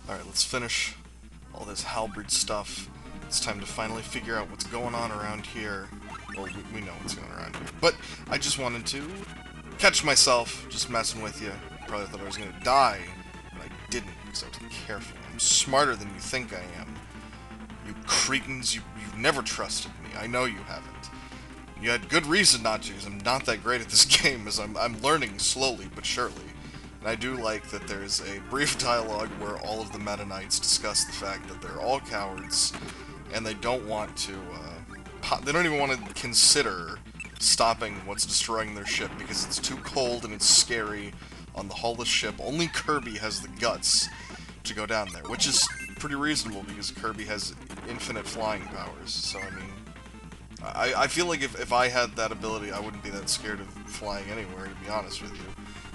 Alright, let's finish all this halberd stuff. It's time to finally figure out what's going on around here. Well, we know what's going on around here. But I just wanted to catch myself just messing with you. Probably thought I was going to die, but I didn't because I was careful. I'm smarter than you think I am. You cretins, you've never trusted me. I know you haven't. You had good reason not to, because I'm not that great at this game, as I'm learning slowly but surely. And I do like that there's a brief dialogue where all of the Meta Knights discuss the fact that they're all cowards, and they don't want to, they don't even want to consider stopping what's destroying their ship, because it's too cold and it's scary on the hull of the ship. Only Kirby has the guts to go down there, which is pretty reasonable, because Kirby has infinite flying powers, so I mean, I feel like if I had that ability, I wouldn't be that scared of flying anywhere, to be honest with you.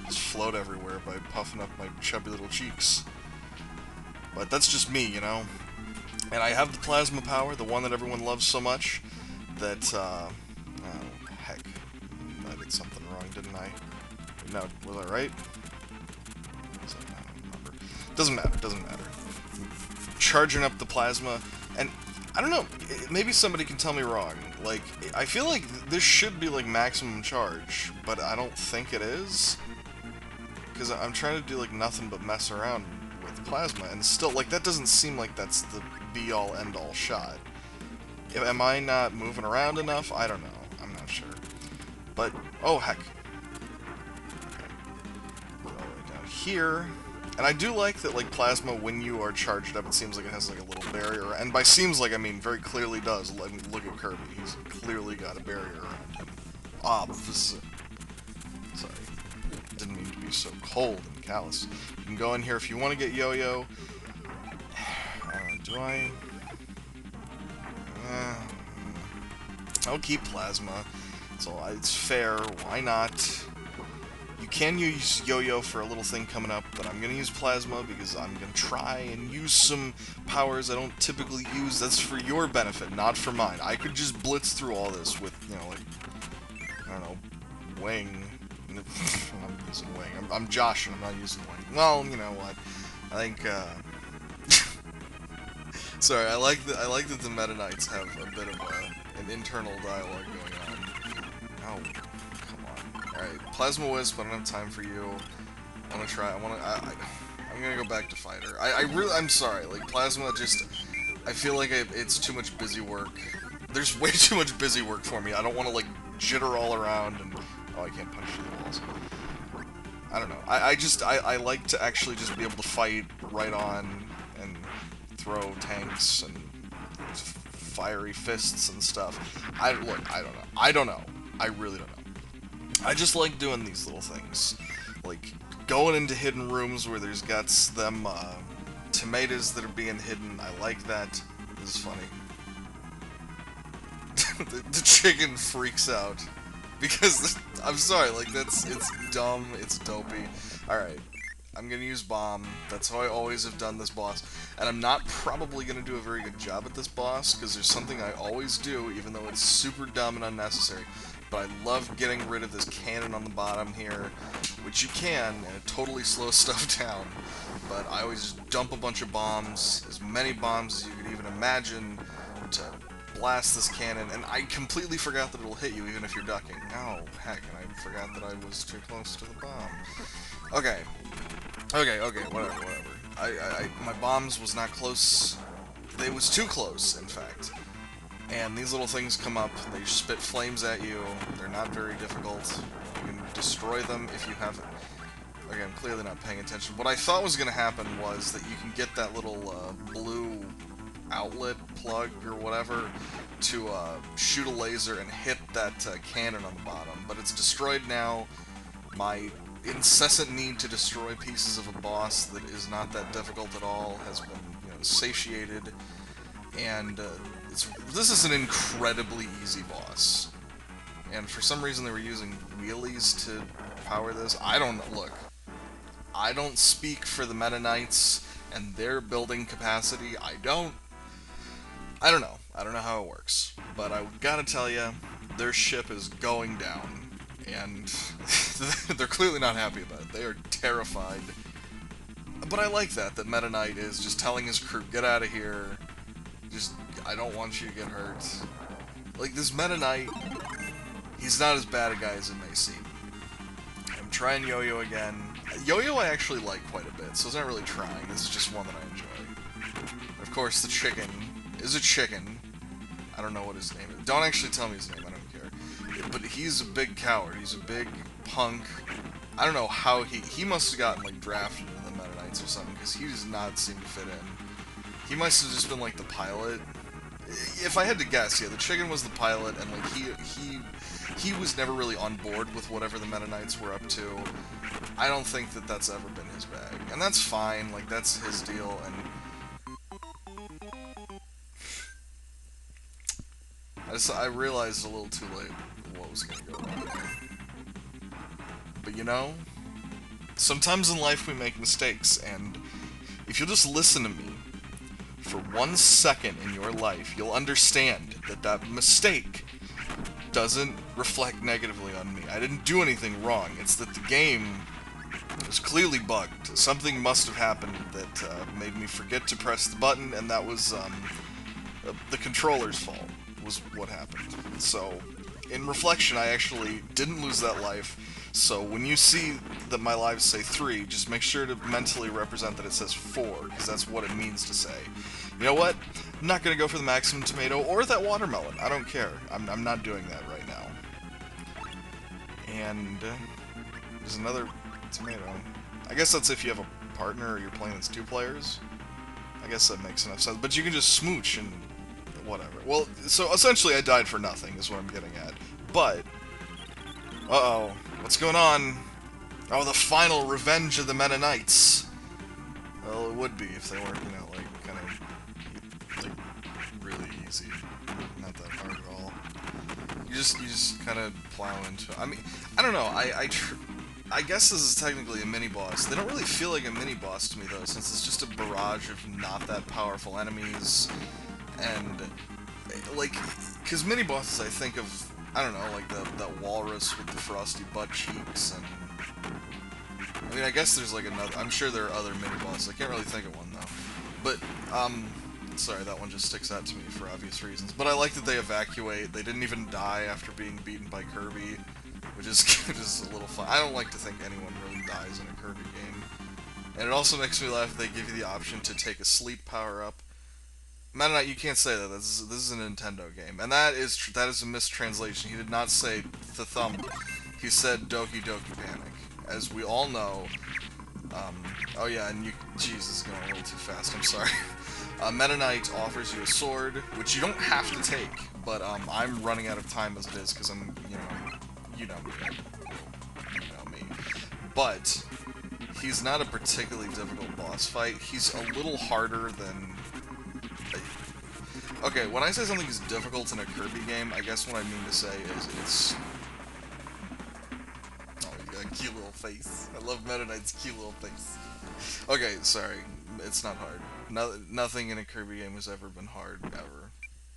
Just float everywhere by puffing up my chubby little cheeks. But that's just me, you know? And I have the plasma power, the one that everyone loves so much, that, oh, heck. I did something wrong, didn't I? No, was I right? I don't remember. Doesn't matter, doesn't matter. Charging up the plasma, and I don't know, maybe somebody can tell me wrong. Like, I feel like this should be like maximum charge, but I don't think it is. Because I'm trying to do like nothing but mess around with plasma, and still, like, that doesn't seem like that's the be-all end-all shot. Am I not moving around enough? I don't know. I'm not sure. But, oh heck. Okay. All the way down here. And I do like that, like, plasma, when you are charged up, it seems like it has, like, a little barrier. And by seems like, I mean very clearly does. I mean, look at Kirby. He's clearly got a barrier around him. Sorry. Didn't mean to be so cold and callous. You can go in here if you want to get Yo-Yo. Do I? I'll keep plasma. So it's fair. Why not? You can use Yo-Yo for a little thing coming up, but I'm going to use Plasma because I'm going to try and use some powers I don't typically use. That's for your benefit, not for mine. I could just blitz through all this with, you know, like, I don't know, Wing. I'm using Wing. I'm Josh, and I'm not using Wing. Well, you know what? I think, sorry, I like that the Meta Knights have a bit of an internal dialogue going on. Oh, come on. Alright, Plasma Wisp, I don't have time for you. I want to try, I'm gonna go back to Fighter. I'm sorry, like, Plasma just, I feel like it's too much busy work. There's way too much busy work for me. I don't want to, like, jitter all around and, oh, I can't punch through the walls. I don't know. I like to actually just be able to fight right on and throw tanks and fiery fists and stuff. Look, I don't know. I don't know. I really don't know. I just like doing these little things. Like, going into hidden rooms where there's got them, tomatoes that are being hidden. I like that. This is funny. the chicken freaks out. Because, I'm sorry, like, it's dumb, it's dopey. Alright, I'm gonna use Bomb. That's how I always have done this boss. And I'm not probably gonna do a very good job at this boss, because there's something I always do, even though it's super dumb and unnecessary. But I love getting rid of this cannon on the bottom here, which you can, and it totally slows stuff down. But I always just dump a bunch of bombs, as many bombs as you could even imagine, to blast this cannon, and I completely forgot that it'll hit you even if you're ducking. Oh, heck, and I forgot that I was too close to the bomb. Okay. Okay, whatever. My bombs was not close. They was too close, in fact. And these little things come up, they spit flames at you, they're not very difficult. You can destroy them if you haven't. Okay, I'm clearly not paying attention. What I thought was going to happen was that you can get that little blue outlet plug or whatever to shoot a laser and hit that cannon on the bottom, but it's destroyed now. My incessant need to destroy pieces of a boss that is not that difficult at all has been, you know, satiated, and this is an incredibly easy boss. And for some reason they were using wheelies to power this. I don't look. I don't speak for the Meta Knights and their building capacity. I don't know. I don't know how it works. But I gotta tell you, their ship is going down. And they're clearly not happy about it. They are terrified. But I like that Meta Knight is just telling his crew, get out of here. Just, I don't want you to get hurt. Like, this Meta Knight, he's not as bad a guy as it may seem. I'm trying Yo-Yo again. Yo-Yo I actually like quite a bit, so it's not really trying. This is just one that I enjoy. Of course, the chicken is a chicken. I don't know what his name is. Don't actually tell me his name, I don't care. But he's a big coward. He's a big punk. I don't know how he must have gotten, like, drafted into the Meta Knights or something, because he does not seem to fit in. He must have just been, like, the pilot. If I had to guess, yeah, the chicken was the pilot, and, like, he was never really on board with whatever the Meta Knights were up to. I don't think that that's ever been his bag. And that's fine, like, that's his deal, and I realized a little too late what was going to go wrong there. But you know, sometimes in life we make mistakes, and if you'll just listen to me for 1 second in your life, you'll understand that that mistake doesn't reflect negatively on me. I didn't do anything wrong. It's that the game was clearly bugged. Something must have happened that made me forget to press the button, and that was the controller's fault, was what happened. So, in reflection, I actually didn't lose that life. So when you see that my lives say 3, just make sure to mentally represent that it says 4, because that's what it means to say. You know what? I'm not going to go for the maximum tomato or that watermelon. I don't care. I'm not doing that right now. And there's another tomato. I guess that's if you have a partner or you're playing as 2 players. I guess that makes enough sense. But you can just smooch and whatever. Well, so essentially I died for nothing is what I'm getting at. But, uh-oh. What's going on? Oh, the final revenge of the Meta Knights. Well, it would be if they weren't, you know, like, kind of, like, really easy. Not that hard at all. You just kind of plow into it. I mean, I don't know, I guess this is technically a mini-boss. They don't really feel like a mini-boss to me, though, since it's just a barrage of not that powerful enemies, and, like, because mini-bosses, I think of, I don't know, like that walrus with the frosty butt cheeks, and I mean, I guess there's like another. I'm sure there are other mini bosses. I can't really think of one though. But sorry, that one just sticks out to me for obvious reasons. But I like that they evacuate. They didn't even die after being beaten by Kirby, which is just a little fun. I don't like to think anyone really dies in a Kirby game. And it also makes me laugh. They give you the option to take a sleep power up. Meta Knight, you can't say that. This is a Nintendo game, and that is a mistranslation. He did not say the thumb. He said Doki Doki Panic, as we all know. Oh yeah, and jeez, this is going a little too fast. I'm sorry. Meta Knight offers you a sword, which you don't have to take, but I'm running out of time as it is because I'm, you know me. But he's not a particularly difficult boss fight. He's a little harder than. Okay, when I say something is difficult in a Kirby game, I guess what I mean to say is it's... Oh, you got a cute little face. I love Meta Knight's cute little face. Okay, sorry. It's not hard. Nothing in a Kirby game has ever been hard, ever.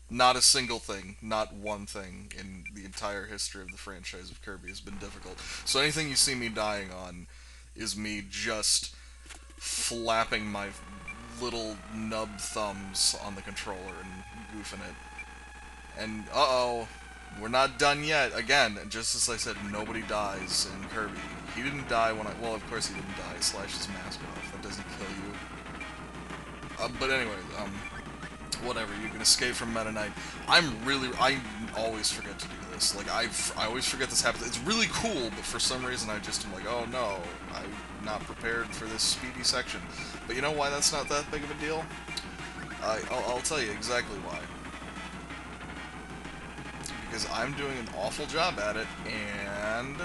Not a single thing, not one thing in the entire history of the franchise of Kirby has been difficult. So anything you see me dying on is me just flapping my little nub thumbs on the controller and goofing it. And, uh-oh, we're not done yet. Again, just as I said, nobody dies in Kirby. He didn't die when well, of course he didn't die. He slashed his mask off. That doesn't kill you. But anyway, whatever. You can escape from Meta Knight. I always forget to do this. Like, I always forget this happens. It's really cool, but for some reason I just am like, oh no, I'm not prepared for this speedy section. But you know why that's not that big of a deal? I'll tell you exactly why. Because I'm doing an awful job at it, and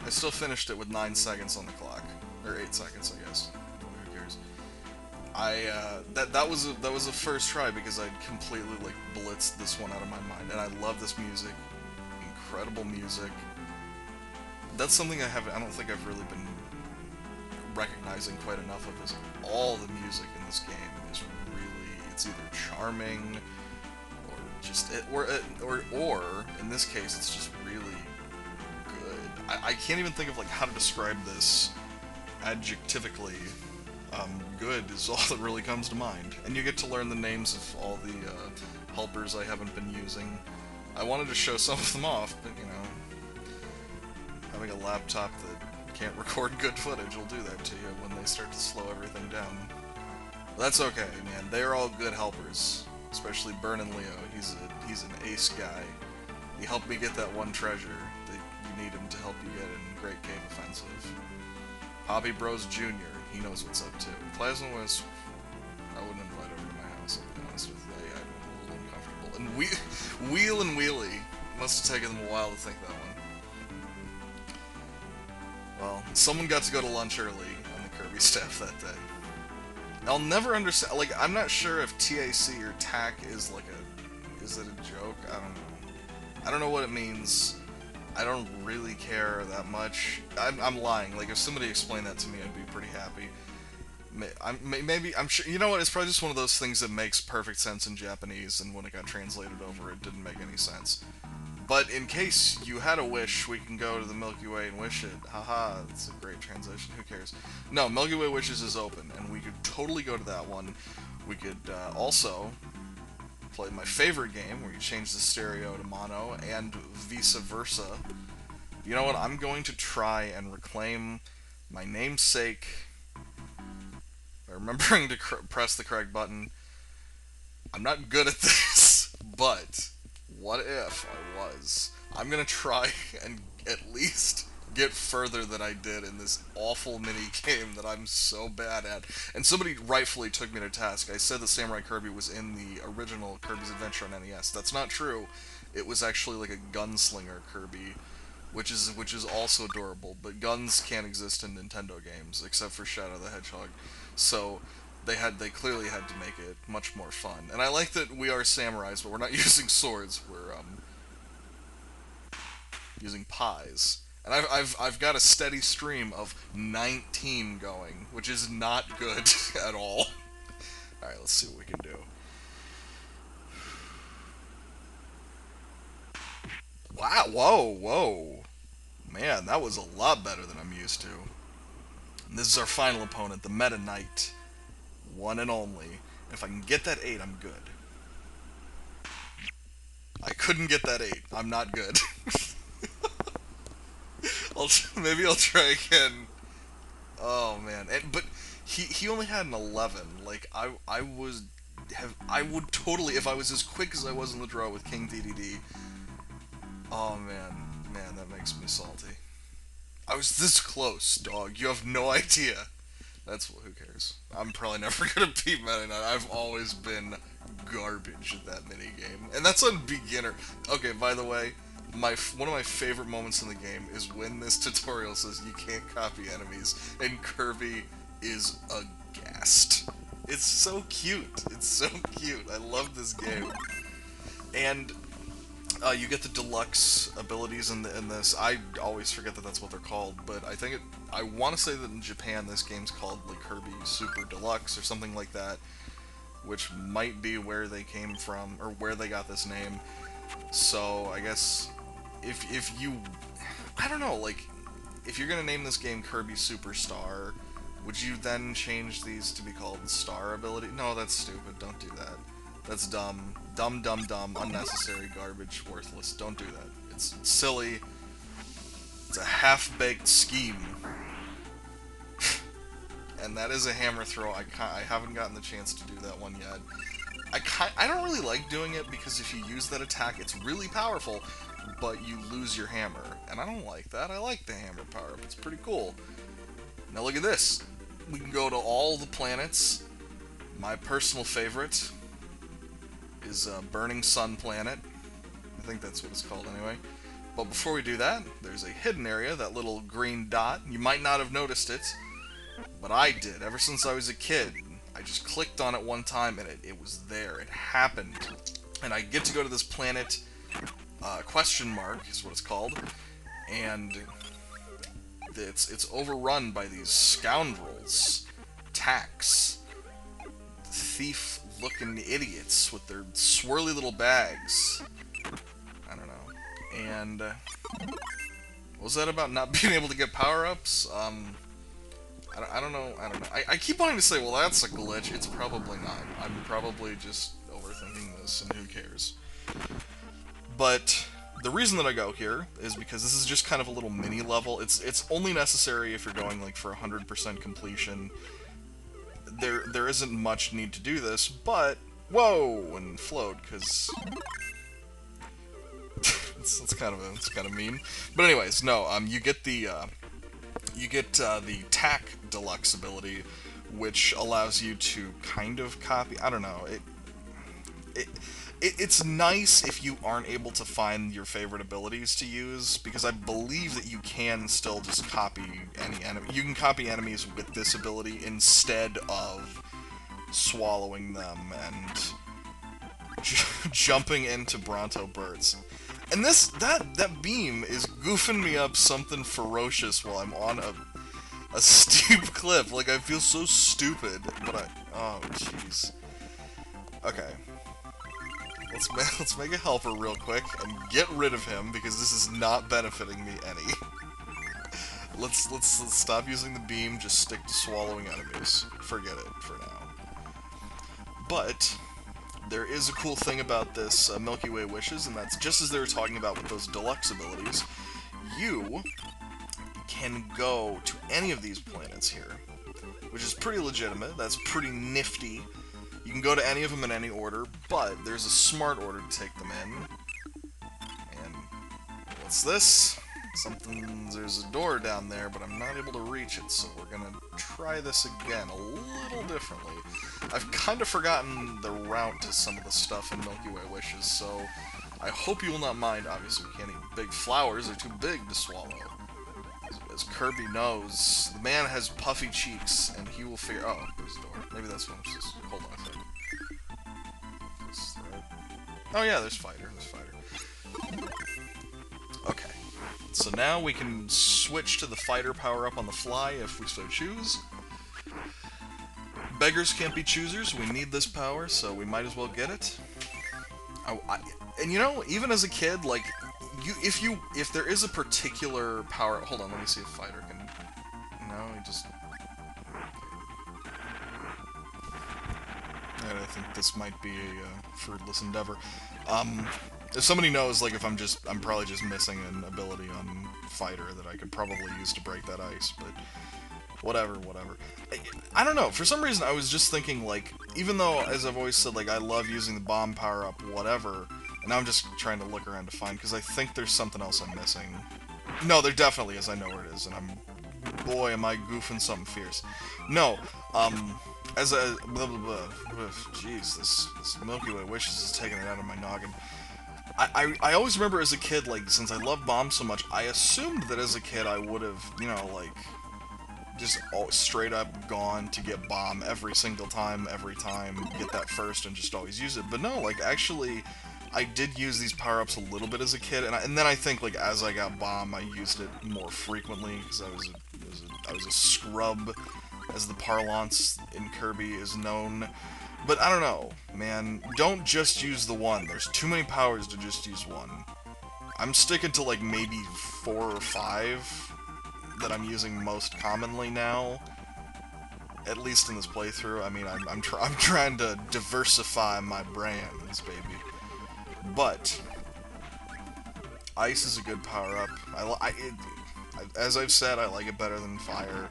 I still finished it with 9 seconds on the clock. Or 8 seconds, I guess. Who cares? That was a first try because I'd completely, like, blitzed this one out of my mind. And I love this music. Incredible music. That's something I don't think I've really been recognizing quite enough of, is all the music in this game is really, it's either charming, or just, or in this case, it's just really good. I can't even think of, like, how to describe this adjectivically good is all that really comes to mind. And you get to learn the names of all the helpers I haven't been using. I wanted to show some of them off, but you know, having a laptop that can't record good footage will do that to you when they start to slow everything down. But that's okay, man. They're all good helpers, especially Burnin' Leo. He's an ace guy. He helped me get that one treasure that you need him to help you get in Great Cave Offensive. Poppy Bros Jr., he knows what's up too. Plasma Wisp, I wouldn't invite over to my house, I'll be honest with you. I'm a little uncomfortable. And Wheel and Wheelie, must have taken them a while to think that one. Well, someone got to go to lunch early on the Kirby staff that day. I'll never understand, like, I'm not sure if TAC or TAC is like is it a joke? I don't know. I don't know what it means. I don't really care that much. I'm lying. Like, if somebody explained that to me, I'd be pretty happy. Maybe, I'm sure, you know what, it's probably just one of those things that makes perfect sense in Japanese, and when it got translated over, it didn't make any sense. But in case you had a wish, we can go to the Milky Way and wish it. Haha, it's a great translation, who cares? No, Milky Way Wishes is open, and we could totally go to that one. We could also play my favorite game, where you change the stereo to mono, and vice versa. You know what, I'm going to try and reclaim my namesake by remembering to press the correct button. I'm not good at this, but what if I was? I'm gonna try and at least get further than I did in this awful mini game that I'm so bad at. And somebody rightfully took me to task. I said that Samurai Kirby was in the original Kirby's Adventure on NES. That's not true. It was actually like a gunslinger Kirby, which is also adorable. But guns can't exist in Nintendo games except for Shadow the Hedgehog. So they clearly had to make it much more fun. And I like that we are samurais, but we're not using swords. We're using pies. And I've got a steady stream of 19 going, which is not good at all. Alright, let's see what we can do. Wow, whoa. Man, that was a lot better than I'm used to. And this is our final opponent, the Meta Knight. One and only. If I can get that 8, I'm good. I couldn't get that 8. I'm not good. Maybe I'll try again. Oh man, but he only had an 11. Like I would totally, if I was as quick as I was in the draw with King DDD. Oh man, that makes me salty. I was this close, dog. You have no idea. Who cares? I'm probably never gonna beat Meta Knight. I've always been garbage at that mini game, and that's on beginner. Okay, by the way, one of my favorite moments in the game is when this tutorial says you can't copy enemies, and Kirby is aghast. It's so cute. It's so cute. I love this game. And you get the deluxe abilities in this. I always forget that that's what they're called, but I want to say that in Japan this game's called like Kirby Super Deluxe or something like that, which might be where they came from or where they got this name. So I guess if you, I don't know, like if you're gonna name this game Kirby Superstar, would you then change these to be called Star Ability? No, that's stupid. Don't do that. That's dumb. Dumb, unnecessary, garbage, worthless. Don't do that. It's silly. It's a half-baked scheme. And that is a hammer throw. I haven't gotten the chance to do that one yet. I don't really like doing it because if you use that attack, it's really powerful, but you lose your hammer. And I don't like that. I like the hammer power-up. It's pretty cool. Now look at this. We can go to all the planets. My personal favorite is Burning Sun Planet. I think that's what it's called anyway. But before we do that, there's a hidden area, that little green dot. You might not have noticed it, but I did. Ever since I was a kid, I just clicked on it one time and it was there. It happened. And I get to go to this planet, question mark is what it's called, and it's overrun by these scoundrels, tax, thief-looking idiots with their swirly little bags. I don't know. And what was that about not being able to get power-ups? I don't know. I keep wanting to say, well, that's a glitch. It's probably not. I'm probably just overthinking this, and who cares? But the reason that I go here is because this is just kind of a little mini level. It's only necessary if you're going like for 100% completion. There isn't much need to do this, but whoa, and float because it's kind of mean. But anyways, no, you get the tack deluxe ability, which allows you to kind of copy. I don't know. It's nice if you aren't able to find your favorite abilities to use, because I believe that you can still just copy any enemy. You can copy enemies with this ability instead of swallowing them and jumping into Bronto Birds. And that beam is goofing me up something ferocious while I'm on a steep cliff. Like, I feel so stupid, but oh jeez. Okay. Let's make a helper real quick and get rid of him, because this is not benefiting me any. Let's stop using the beam, just stick to swallowing enemies. Forget it for now. But there is a cool thing about this Milky Way Wishes, and that's just as they were talking about with those deluxe abilities, you can go to any of these planets here, which is pretty legitimate. That's pretty nifty. You can go to any of them in any order, but there's a smart order to take them in. And what's this? There's a door down there, but I'm not able to reach it, so we're gonna try this again a little differently. I've kind of forgotten the route to some of the stuff in Milky Way Wishes, so I hope you will not mind. Obviously, we can't eat big flowers, they're too big to swallow. As Kirby knows, the man has puffy cheeks, and he will figure... Oh, there's a door. Maybe that's what I'm supposed to... Hold on a second. Oh yeah, there's Fighter. Okay. So now we can switch to the Fighter power-up on the fly if we so choose. Beggars can't be choosers. We need this power, so we might as well get it. And you know, even as a kid, like... If there is a particular power... Hold on, let me see if Fighter can... No, he just... And I think this might be a fruitless endeavor. If somebody knows, like, if I'm probably just missing an ability on Fighter that I could probably use to break that ice, but... Whatever. I don't know, for some reason I was just thinking, like, even though, as I've always said, like, I love using the bomb power-up, whatever... And now I'm just trying to look around to find, because I think there's something else I'm missing. No, there definitely is. I know where it is, and boy, am I goofing something fierce. No, as a... Jeez, this Milky Way Wishes is taking it out of my noggin. I always remember as a kid, like, since I love bombs so much, I assumed that as a kid I would have, you know, like, just straight up gone to get bomb every single time, get that first, and just always use it. But no, like, actually... I did use these power-ups a little bit as a kid, and then I think, like, as I got bomb, I used it more frequently, because I was a scrub, as the parlance in Kirby is known. But I don't know, man, don't just use the one. There's too many powers to just use one. I'm sticking to, like, maybe 4 or 5 that I'm using most commonly now, at least in this playthrough. I mean, I'm trying to diversify my brands, baby. But ice is a good power-up. As I've said, I like it better than fire.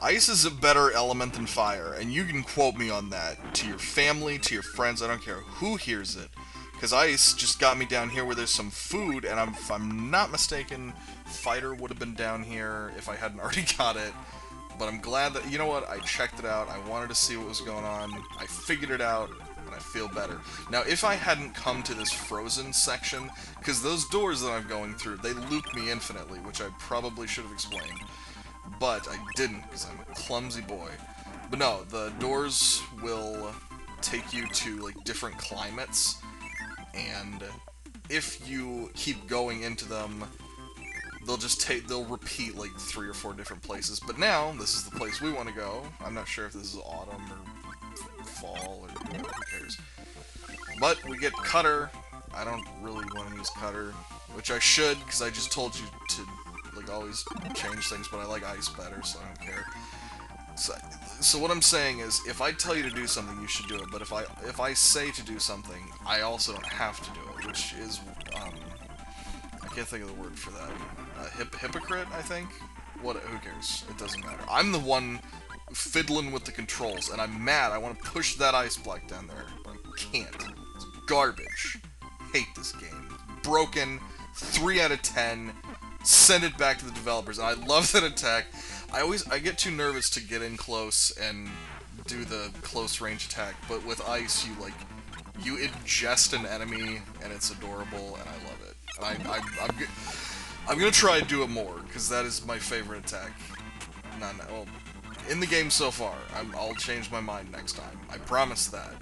Ice is a better element than fire, and you can quote me on that to your family, to your friends. I don't care who hears it, because ice just got me down here where there's some food, and if I'm not mistaken, Fighter would have been down here if I hadn't already got it. But I'm glad that, you know what, I checked it out. I wanted to see what was going on. I figured it out. And I feel better. Now, if I hadn't come to this frozen section, because those doors that I'm going through, they loop me infinitely, which I probably should have explained. But I didn't, because I'm a clumsy boy. But no, the doors will take you to, like, different climates, and if you keep going into them, they'll repeat, like, 3 or 4 different places. But now, this is the place we want to go. I'm not sure if this is autumn or fall, or who cares. But we get Cutter. I don't really want to use Cutter, which I should, because I just told you to, like, always change things, but I like Ice better, so I don't care. So, so what I'm saying is, if I tell you to do something, you should do it. But if I say to do something, I also don't have to do it, which is I can't think of the word for that. Hypocrite, I think. What? Who cares? It doesn't matter. I'm the one fiddling with the controls, and I'm mad. I want to push that ice block down there, but I can't. It's garbage. Hate this game. Broken. 3 out of 10. Send it back to the developers. And I love that attack. I get too nervous to get in close and do the close range attack, but with ice you ingest an enemy and it's adorable and I love it. I'm gonna try to do it more because that is my favorite attack. Well, in the game so far. I'll change my mind next time. I promise that.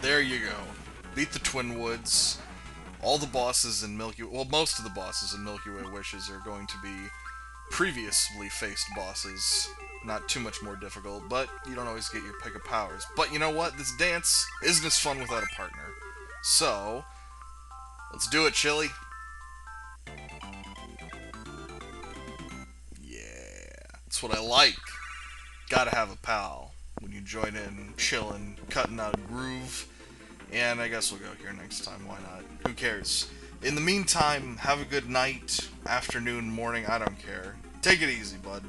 There you go. Beat the Twin Woods. All the bosses in most of the bosses in Milky Way Wishes are going to be previously faced bosses. Not too much more difficult, but you don't always get your pick of powers. But you know what? This dance isn't as fun without a partner. So, let's do it, Chili. Yeah, that's what I like. Gotta have a pal when you join in, chillin', cutting out a groove. And I guess we'll go here next time, why not? Who cares? In the meantime, have a good night, afternoon, morning, I don't care. Take it easy, bud.